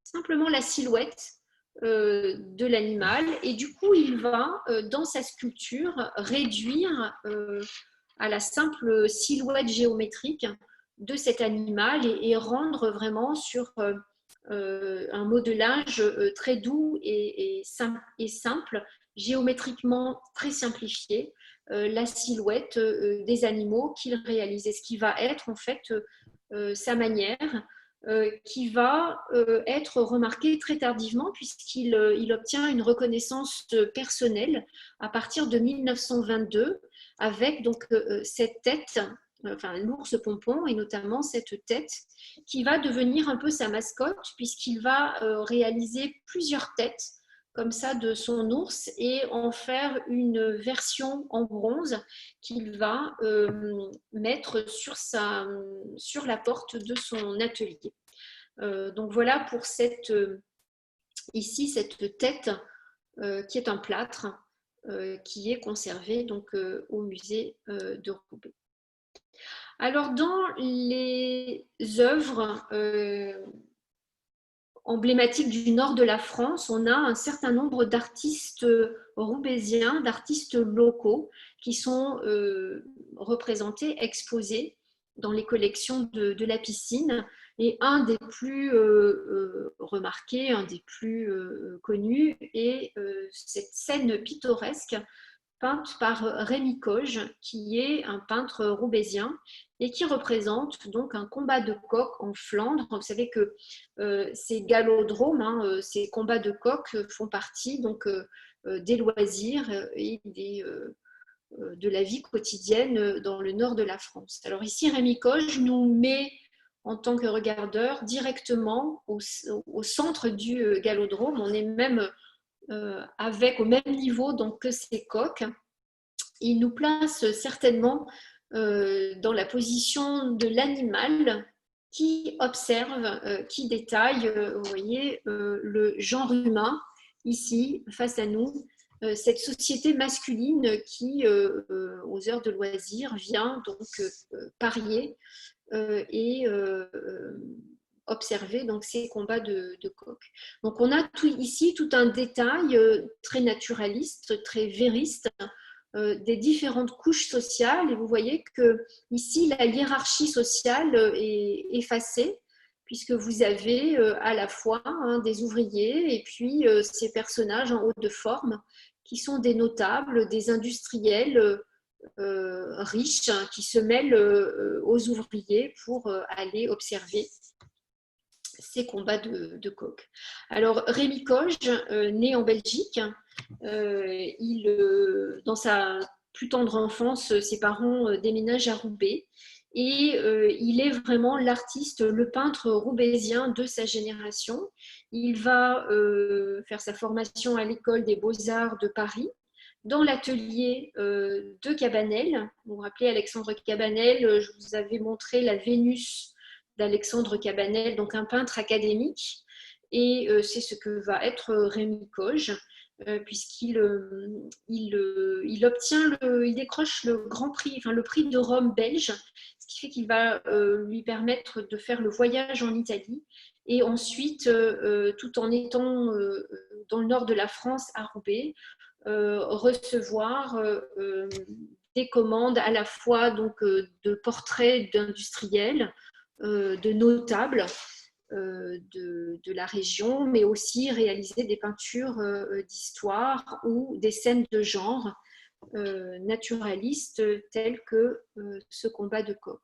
simplement la silhouette de l'animal. Et du coup, il va, dans sa sculpture, réduire à la simple silhouette géométrique de cet animal et rendre vraiment sur un modelage très doux et simple, géométriquement très simplifié, la silhouette des animaux qu'il réalisait, ce qui va être en fait sa manière, qui va être remarquée très tardivement, puisqu'il obtient une reconnaissance personnelle à partir de 1922 avec donc cette tête, enfin l'ours Pompon, et notamment cette tête qui va devenir un peu sa mascotte, puisqu'il va réaliser plusieurs têtes comme ça de son ours et en faire une version en bronze qu'il va mettre sur la porte de son atelier. Donc voilà pour ici cette tête qui est un plâtre qui est conservé donc au musée de Roubaix. Alors dans les œuvres emblématiques du nord de la France, on a un certain nombre d'artistes roubaisiens, d'artistes locaux qui sont représentés, exposés dans les collections de la piscine. Et un des plus remarqués, un des plus connus est cette scène pittoresque peinte par Rémi Coge, qui est un peintre roubaisien et qui représente donc un combat de coqs en Flandre. Vous savez que ces galodromes, ces combats de coqs font partie donc des loisirs et de la vie quotidienne dans le nord de la France. Alors ici, Rémi Coge nous met en tant que regardeur directement au centre du galodrome. On est même au même niveau donc, que ces coqs. Il nous place certainement dans la position de l'animal qui observe, qui détaille, vous voyez, le genre humain ici, face à nous, cette société masculine qui, aux heures de loisirs, vient donc parier et observer donc, ces combats de coqs. Donc on a ici tout un détail très naturaliste, très vériste, des différentes couches sociales. Et vous voyez que ici la hiérarchie sociale est effacée, puisque vous avez à la fois des ouvriers et puis ces personnages en haut de forme qui sont des notables, des industriels riches qui se mêlent aux ouvriers pour aller observer ces combats de coqs. Alors Rémi Coge, né en Belgique, dans sa plus tendre enfance, ses parents déménagent à Roubaix et il est vraiment l'artiste, le peintre roubaisien de sa génération. Il va faire sa formation à l'école des Beaux-Arts de Paris, dans l'atelier de Cabanel. Vous vous rappelez Alexandre Cabanel, je vous avais montré la Vénus d'Alexandre Cabanel, donc un peintre académique, et c'est ce que va être Rémi Coge, puisqu'il obtient, il décroche le Grand Prix, enfin le prix de Rome belge, ce qui fait qu'il va lui permettre de faire le voyage en Italie, et ensuite, tout en étant dans le nord de la France, à Roubaix, recevoir des commandes à la fois donc, de portraits d'industriels, de notables de la région, mais aussi réaliser des peintures d'histoire ou des scènes de genre naturalistes telles que ce combat de coq.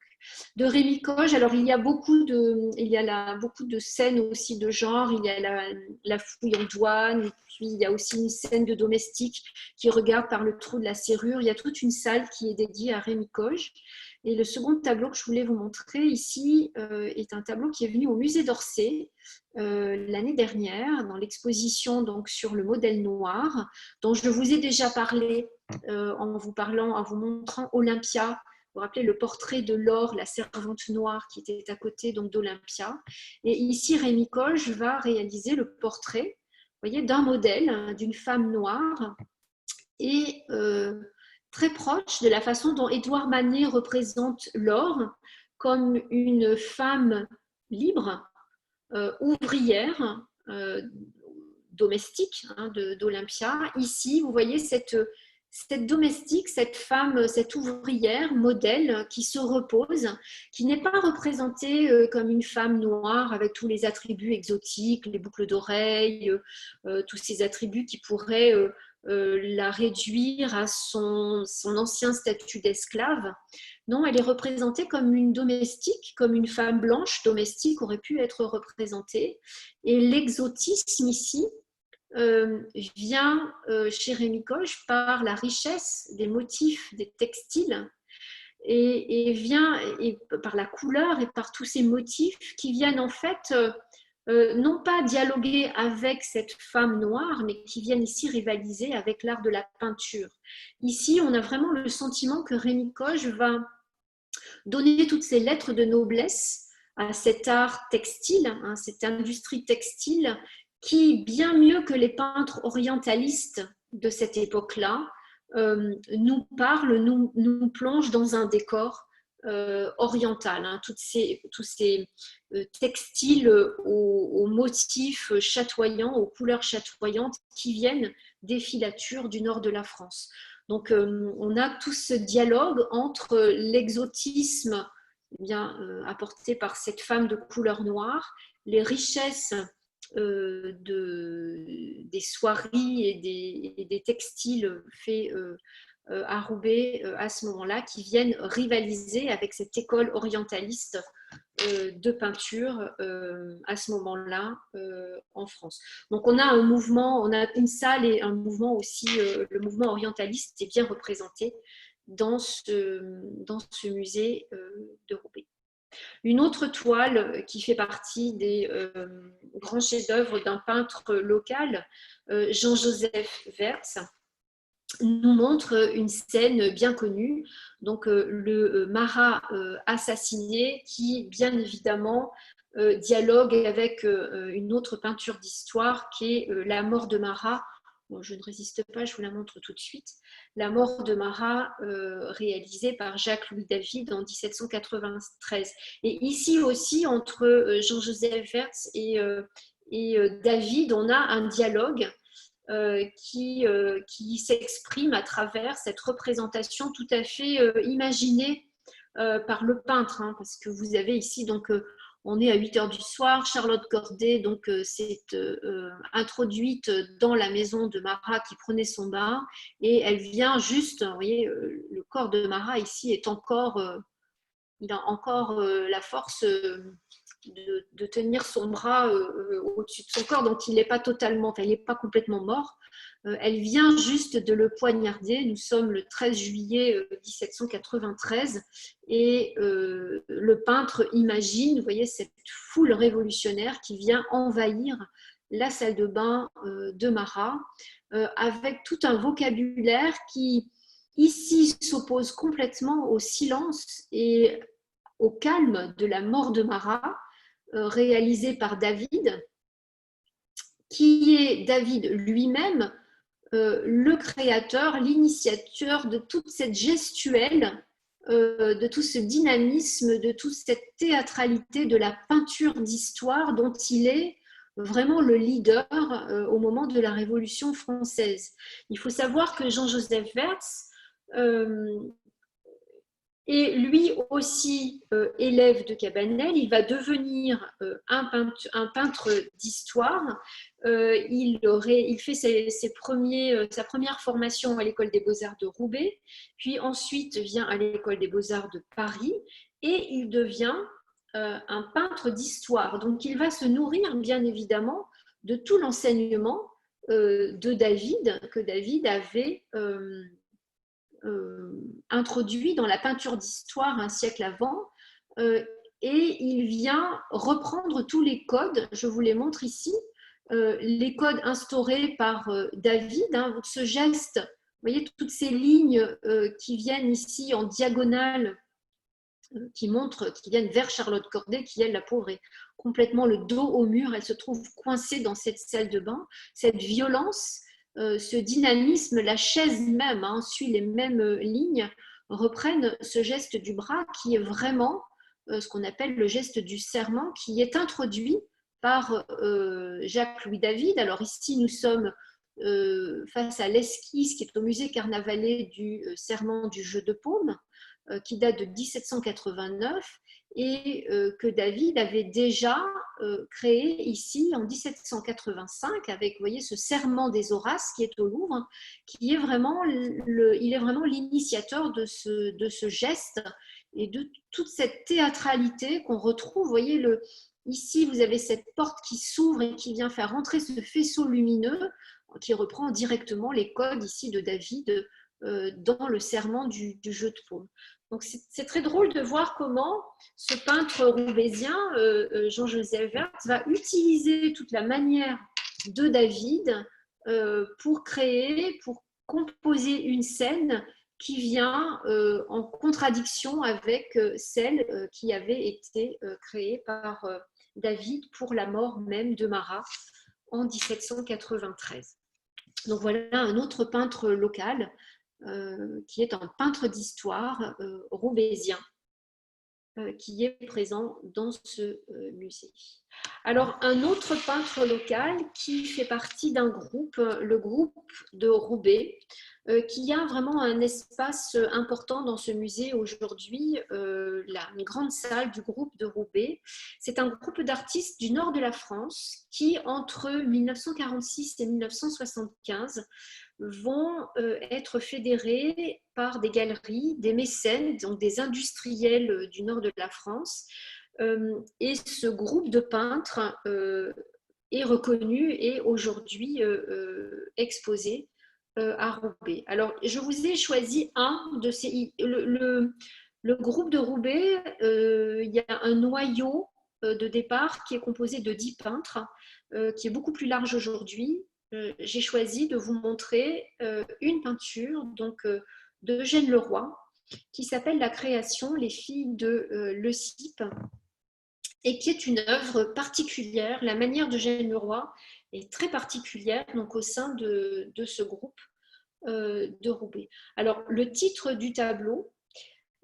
De Rémi Coge, alors il y a beaucoup de scènes aussi de genre, il y a la fouille en douane, et puis il y a aussi une scène de domestique qui regarde par le trou de la serrure, il y a toute une salle qui est dédiée à Rémi Coge. Et le second tableau que je voulais vous montrer ici est un tableau qui est venu au musée d'Orsay l'année dernière, dans l'exposition donc, sur le modèle noir, dont je vous ai déjà parlé en vous montrant Olympia. Vous vous rappelez le portrait de Laure, la servante noire, qui était à côté donc d'Olympia. Et ici, Rémi Coge va réaliser le portrait, vous voyez, d'un modèle, d'une femme noire, et très proche de la façon dont Édouard Manet représente Laure comme une femme libre, ouvrière, domestique d'Olympia. Ici, vous voyez cette domestique, cette femme, cette ouvrière, modèle, qui se repose, qui n'est pas représentée comme une femme noire avec tous les attributs exotiques, les boucles d'oreilles, tous ces attributs qui pourraient la réduire à son ancien statut d'esclave. Non, elle est représentée comme une domestique, comme une femme blanche domestique aurait pu être représentée. Et l'exotisme ici vient chez Rémi Coge par la richesse des motifs, des textiles, et vient par la couleur et par tous ces motifs qui viennent en fait non pas dialoguer avec cette femme noire, mais qui viennent ici rivaliser avec l'art de la peinture. Ici, on a vraiment le sentiment que Rémi Coge va donner toutes ces lettres de noblesse à cet art textile, cette industrie textile, qui, bien mieux que les peintres orientalistes de cette époque-là, nous parle, nous plonge dans un décor oriental, tous ces textiles aux motifs chatoyants, aux couleurs chatoyantes qui viennent des filatures du nord de la France. Donc on a tout ce dialogue entre l'exotisme apportées par cette femme de couleur noire, les richesses des soieries et des textiles faits à Roubaix à ce moment-là, qui viennent rivaliser avec cette école orientaliste de peinture à ce moment-là en France. Donc on a un mouvement, on a une salle et un mouvement aussi, le mouvement orientaliste est bien représenté dans ce musée de Roubaix. Une autre toile qui fait partie des grands chefs-d'œuvre d'un peintre local, Jean-Joseph Verts, nous montre une scène bien connue, donc le Marat assassiné, qui bien évidemment dialogue avec une autre peinture d'histoire qui est La mort de Marat. Bon, je ne résiste pas, je vous la montre tout de suite. La mort de Marat, réalisée par Jacques-Louis David en 1793. Et ici aussi, entre Jean-Joseph Verts et David, on a un dialogue qui s'exprime à travers cette représentation tout à fait imaginée par le peintre, hein, parce que vous avez ici, donc, on est à 8 heures du soir, Charlotte Corday s'est introduite dans la maison de Marat qui prenait son bain, et elle vient juste, vous voyez, le corps de Marat ici est encore, il a encore la force de tenir son bras au-dessus de son corps, donc il n'est pas totalement, enfin, il n'est pas complètement mort. Elle vient juste de le poignarder. Nous sommes le 13 juillet 1793 et le peintre imagine, vous voyez, cette foule révolutionnaire qui vient envahir la salle de bain de Marat avec tout un vocabulaire qui ici s'oppose complètement au silence et au calme de la mort de Marat, réalisé par David, qui est David lui-même le créateur, l'initiateur de toute cette gestuelle, de tout ce dynamisme, de toute cette théâtralité de la peinture d'histoire dont il est vraiment le leader au moment de la Révolution française. Il faut savoir que Jean-Joseph Verts et lui aussi élève de Cabanel, il va devenir un peintre d'histoire. Il fait sa première formation à l'école des beaux-arts de Roubaix, puis ensuite vient à l'école des beaux-arts de Paris, et il devient un peintre d'histoire. Donc il va se nourrir bien évidemment de tout l'enseignement de David, que David avait introduit dans la peinture d'histoire un siècle avant, et il vient reprendre tous les codes, je vous les montre ici, les codes instaurés par David, hein, ce geste, vous voyez toutes ces lignes qui viennent ici en diagonale, qui viennent vers Charlotte Corday, qui elle, la pauvre, est complètement le dos au mur, elle se trouve coincée dans cette salle de bain, cette violence, ce dynamisme, la chaise même suit les mêmes lignes, reprennent ce geste du bras qui est vraiment ce qu'on appelle le geste du serment, qui est introduit par Jacques-Louis David. Alors ici, nous sommes face à l'esquisse qui est au musée Carnavalet du serment du jeu de paume, qui date de 1789 et que David avait déjà créé ici en 1785 avec, vous voyez, ce serment des Horaces qui est au Louvre, hein, qui est vraiment il est vraiment l'initiateur de ce geste et de toute cette théâtralité qu'on retrouve. Vous voyez, ici, vous avez cette porte qui s'ouvre et qui vient faire rentrer ce faisceau lumineux qui reprend directement les codes ici de David dans le serment du jeu de paume. Donc c'est très drôle de voir comment ce peintre roubaisien, Jean-Joseph Verts, va utiliser toute la manière de David pour créer, pour composer une scène qui vient en contradiction avec celle qui avait été créée par David pour la mort même de Marat en 1793. Donc voilà un autre peintre local qui est un peintre d'histoire roubaisien. qui est présent dans ce musée. Alors, un autre peintre local qui fait partie d'un groupe, le groupe de Roubaix, qui a vraiment un espace important dans ce musée aujourd'hui, une grande salle du groupe de Roubaix. C'est un groupe d'artistes du nord de la France qui, entre 1946 et 1975, vont être fédérés par des galeries, des mécènes, donc des industriels du nord de la France. Et ce groupe de peintres est reconnu et aujourd'hui exposé à Roubaix. Alors, je vous ai choisi un de ces... Le groupe de Roubaix, il y a un noyau de départ qui est composé de 10 peintres, qui est beaucoup plus large aujourd'hui. J'ai choisi de vous montrer une peinture donc, d'Eugène Leroy qui s'appelle La création, les filles de Leucippe, et qui est une œuvre particulière. La manière d'Eugène Leroy est très particulière donc, au sein de ce groupe de Roubaix. Alors, le titre du tableau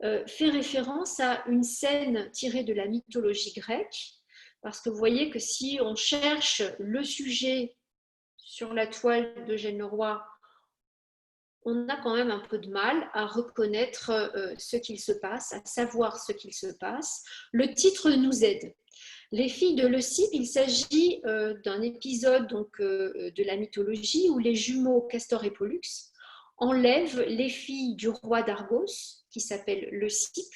fait référence à une scène tirée de la mythologie grecque, parce que vous voyez que si on cherche le sujet sur la toile d'Eugène Leroy, on a quand même un peu de mal à reconnaître ce qu'il se passe, à savoir ce qu'il se passe. Le titre nous aide. Les filles de Leucippe, il s'agit d'un épisode donc, de la mythologie où les jumeaux Castor et Pollux enlèvent les filles du roi d'Argos, qui s'appelle Leucippe.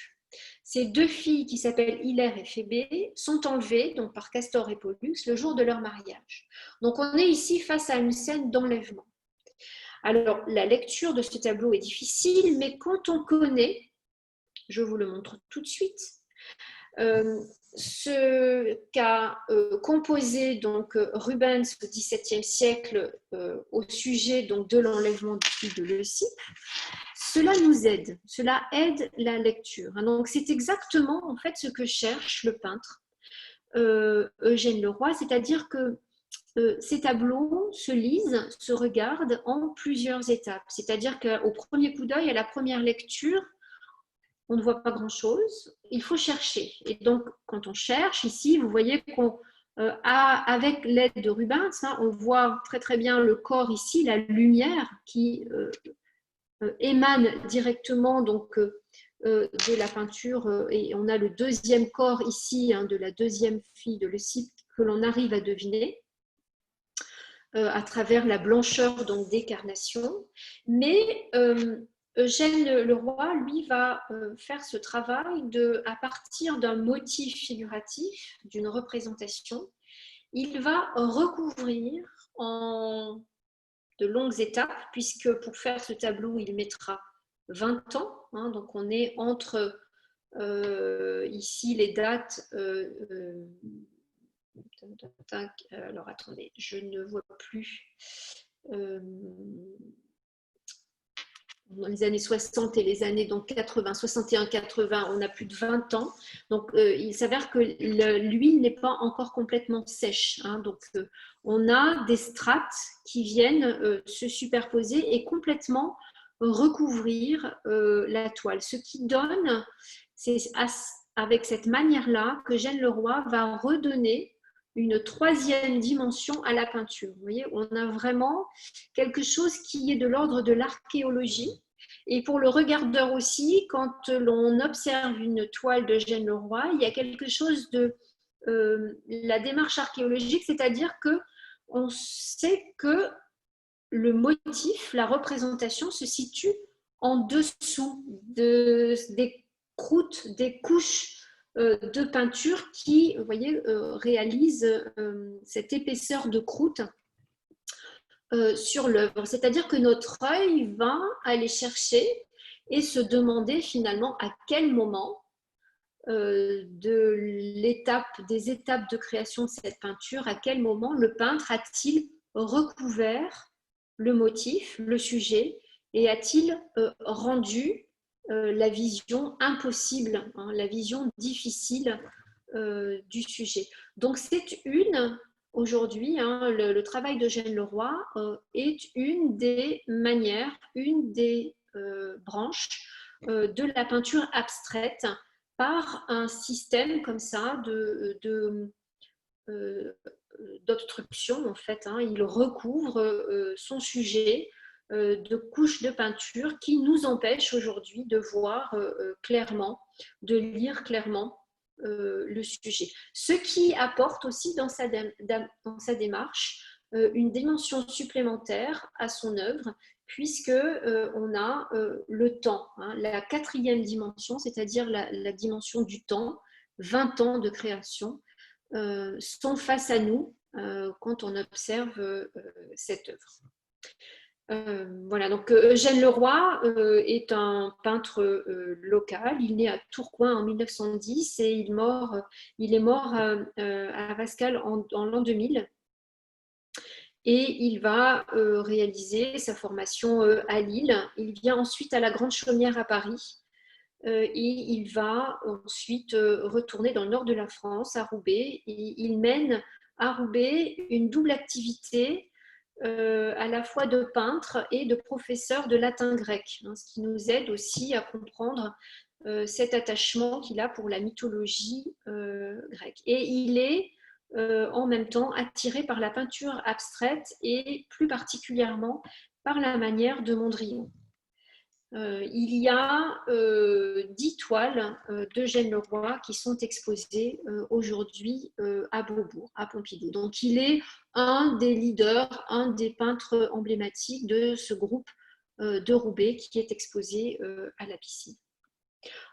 Ces deux filles, qui s'appellent Hilaire et Phébé, sont enlevées donc, par Castor et Pollux le jour de leur mariage. Donc on est ici face à une scène d'enlèvement. Alors, la lecture de ce tableau est difficile, mais quand on connaît, je vous le montre tout de suite, ce qu'a composé donc, Rubens au XVIIe siècle au sujet donc, de l'enlèvement des filles de Leucippe, cela nous aide, cela aide la lecture. Donc, c'est exactement en fait ce que cherche le peintre Eugène Leroy, c'est-à-dire que ces tableaux se lisent, se regardent en plusieurs étapes. C'est-à-dire qu'au premier coup d'œil, à la première lecture, on ne voit pas grand-chose. Il faut chercher. Et donc, quand on cherche, ici, vous voyez qu'on avec l'aide de Rubens, on voit très très bien le corps ici, la lumière qui émane directement donc, de la peinture. Et on a le deuxième corps ici, de la deuxième fille de Leucippe que l'on arrive à deviner à travers la blancheur donc, des carnations. Mais Eugène Leroy, lui, va faire ce travail à partir d'un motif figuratif, d'une représentation. Il va recouvrir en de longues étapes, puisque pour faire ce tableau, il mettra 20 ans. Donc on est entre, ici, les dates... alors attendez, je ne vois plus. Dans les années 60 et les années donc 80, 61-80, on a plus de 20 ans. Donc, il s'avère que l'huile n'est pas encore complètement sèche. Donc, on a des strates qui viennent se superposer et complètement recouvrir la toile. Ce qui donne, c'est avec cette manière-là que Eugène Leroy va redonner une troisième dimension à la peinture. Vous voyez, on a vraiment quelque chose qui est de l'ordre de l'archéologie. Et pour le regardeur aussi, quand l'on observe une toile d'Eugène Leroy, il y a quelque chose de la démarche archéologique, c'est-à-dire qu'on sait que le motif, la représentation se situe en dessous des croûtes, des couches de peinture qui, vous voyez, réalisent cette épaisseur de croûte sur l'œuvre. C'est-à-dire que notre œil va aller chercher et se demander finalement à quel moment des étapes de création de cette peinture, à quel moment le peintre a-t-il recouvert le motif, le sujet, et a-t-il rendu la vision impossible, la vision difficile du sujet. Donc c'est aujourd'hui, le travail d'Eugène Leroy est une des manières, une des branches de la peinture abstraite par un système comme ça d'obstruction en fait. Il recouvre son sujet de couches de peinture qui nous empêchent aujourd'hui de voir clairement, de lire clairement le sujet. Ce qui apporte aussi dans sa démarche une dimension supplémentaire à son œuvre, puisque on a le temps, la quatrième dimension, c'est-à-dire la dimension du temps, 20 ans de création, sont face à nous quand on observe cette œuvre. Voilà, donc Eugène Leroy est un peintre local. Il naît à Tourcoing en 1910 et il est mort à Pascal en l'an 2000. Et il va réaliser sa formation à Lille. Il vient ensuite à la Grande Chaumière à Paris. Et il va ensuite retourner dans le nord de la France, à Roubaix. Et il mène à Roubaix une double activité à la fois de peintre et de professeur de latin-grec, ce qui nous aide aussi à comprendre cet attachement qu'il a pour la mythologie grecque. Et il est en même temps attiré par la peinture abstraite et plus particulièrement par la manière de Mondrian. Il y a 10 toiles d'Eugène Leroy qui sont exposées aujourd'hui à Beaubourg, à Pompidou. Donc il est un des leaders, un des peintres emblématiques de ce groupe de Roubaix qui est exposé à la piscine.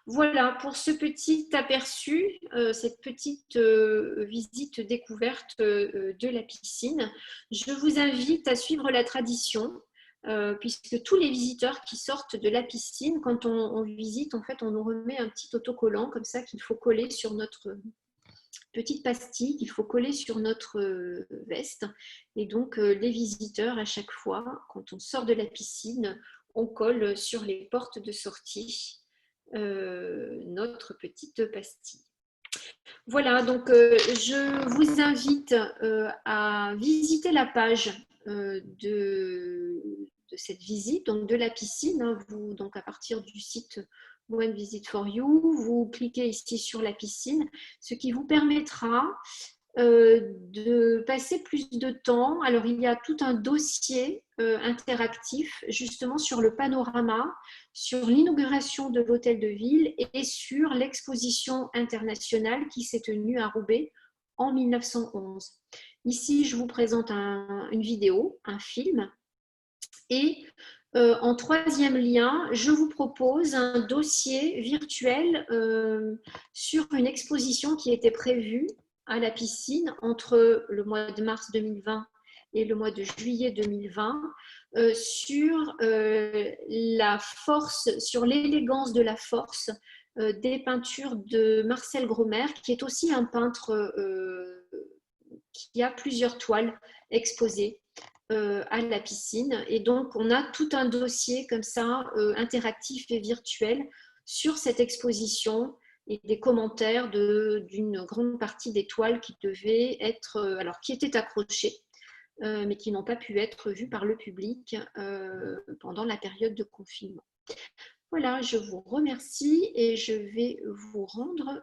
Voilà pour ce petit aperçu, cette petite visite découverte de la piscine. Je vous invite à suivre la tradition, puisque tous les visiteurs qui sortent de la piscine, quand on visite, en fait, on nous remet un petit autocollant comme ça qu'il faut coller sur notre petite pastille, qu'il faut coller sur notre veste. Et donc, les visiteurs, à chaque fois, quand on sort de la piscine, on colle sur les portes de sortie notre petite pastille. Voilà, donc je vous invite à visiter la page de cette visite, donc de la piscine. Vous, donc à partir du site One Visit for You, vous cliquez ici sur la piscine, ce qui vous permettra de passer plus de temps. Alors, il y a tout un dossier interactif justement sur le panorama, sur l'inauguration de l'hôtel de ville et sur l'exposition internationale qui s'est tenue à Roubaix en 1911. Ici, je vous présente une vidéo, un film. Et en troisième lien, je vous propose un dossier virtuel sur une exposition qui était prévue à la piscine entre le mois de mars 2020 et le mois de juillet 2020 sur la force, sur l'élégance de la force des peintures de Marcel Gromer, qui est aussi un peintre qui a plusieurs toiles exposées à la piscine. Et donc, on a tout un dossier comme ça, interactif et virtuel, sur cette exposition et des commentaires d'une grande partie des toiles qui devaient être, alors qui étaient accrochées, mais qui n'ont pas pu être vues par le public pendant la période de confinement. Voilà, je vous remercie et je vais vous rendre